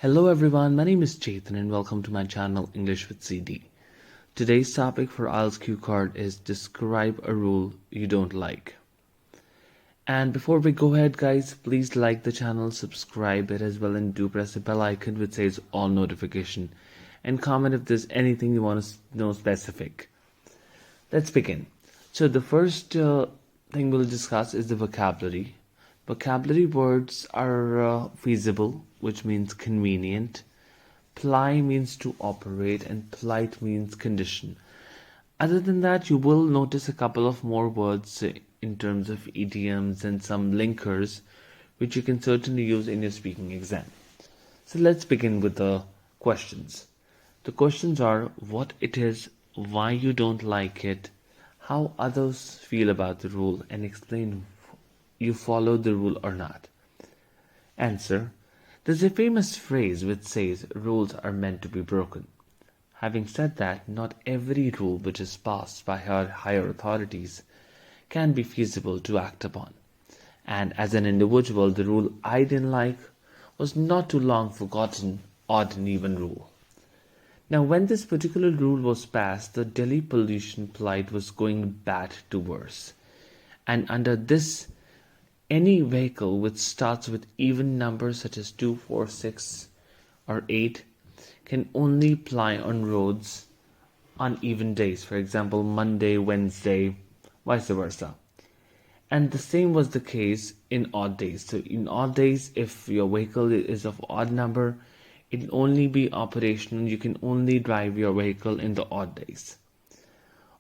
Hello everyone, my name is Chetan and welcome to my channel English with CD. Today's topic for Ielts cue card is describe a rule you don't like. And before we go ahead guys, please like the channel, subscribe it as well, and do press the bell icon which says all notification, and comment if there's anything you want to know specific. Let's begin. So the first thing we'll discuss is the vocabulary. Vocabulary words are feasible, which means convenient. Ply means to operate, and polite means condition. Other than that, you will notice a couple of more words in terms of idioms and some linkers, which you can certainly use in your speaking exam. So let's begin with the questions. The questions are what it is, why you don't like it, how others feel about the rule, and explain you follow the rule or not. Answer. There's a famous phrase which says rules are meant to be broken. Having said that, not every rule which is passed by higher authorities can be feasible to act upon. And as an individual, the rule I didn't like was not too long forgotten odd and even rule. Now, when this particular rule was passed, the Delhi pollution plight was going bad to worse. And under this, any vehicle which starts with even numbers such as 2, 4, 6 or 8 can only ply on roads on even days, for example Monday, Wednesday, vice versa. And the same was the case in odd days. So in odd days, if your vehicle is of odd number, it will only be operational. You can only drive your vehicle in the odd days.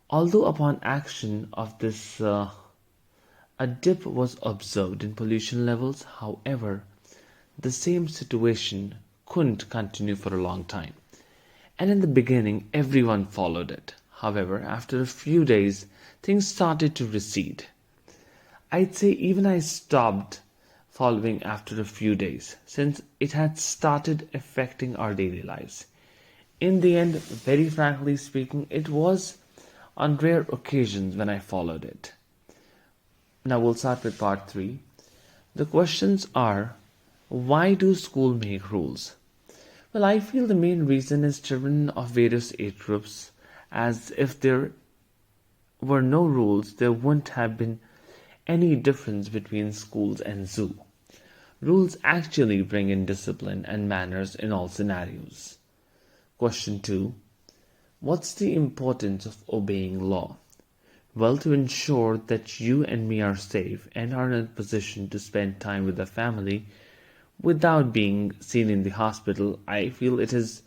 Although upon action of this a dip was observed in pollution levels, however, the same situation couldn't continue for a long time. And in the beginning, everyone followed it. However, after a few days, things started to recede. I'd say even I stopped following after a few days, since it had started affecting our daily lives. In the end, very frankly speaking, it was on rare occasions when I followed it. Now we'll start with part 3. The questions are, why do schools make rules? Well, I feel the main reason is children of various age groups, as if there were no rules, there wouldn't have been any difference between schools and zoo. Rules actually bring in discipline and manners in all scenarios. Question 2. What's the importance of obeying law? Well, to ensure that you and me are safe and are in a position to spend time with the family without being seen in the hospital, I feel it is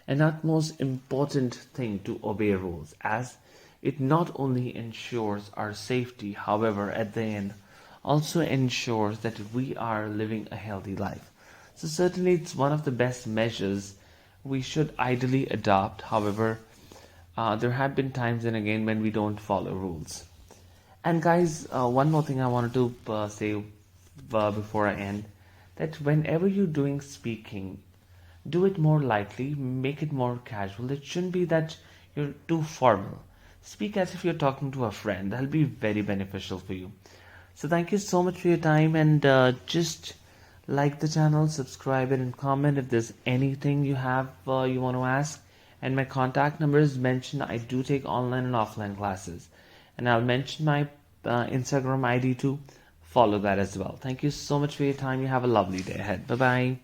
an utmost important thing to obey rules, as it not only ensures our safety, however, at the end, also ensures that we are living a healthy life. So certainly it's one of the best measures we should ideally adopt. However, there have been times and again when we don't follow rules. And guys, one more thing I wanted to say before I end, that whenever you're doing speaking, do it more lightly, make it more casual. It shouldn't be that you're too formal. Speak as if you're talking to a friend. That'll be very beneficial for you. So thank you so much for your time, and just like the channel, subscribe it, and comment if there's anything you have you want to ask. And my contact number is mentioned. I do take online and offline classes, and I'll mention my Instagram ID too. Follow that as well. Thank you so much for your time. You have a lovely day ahead. Bye bye.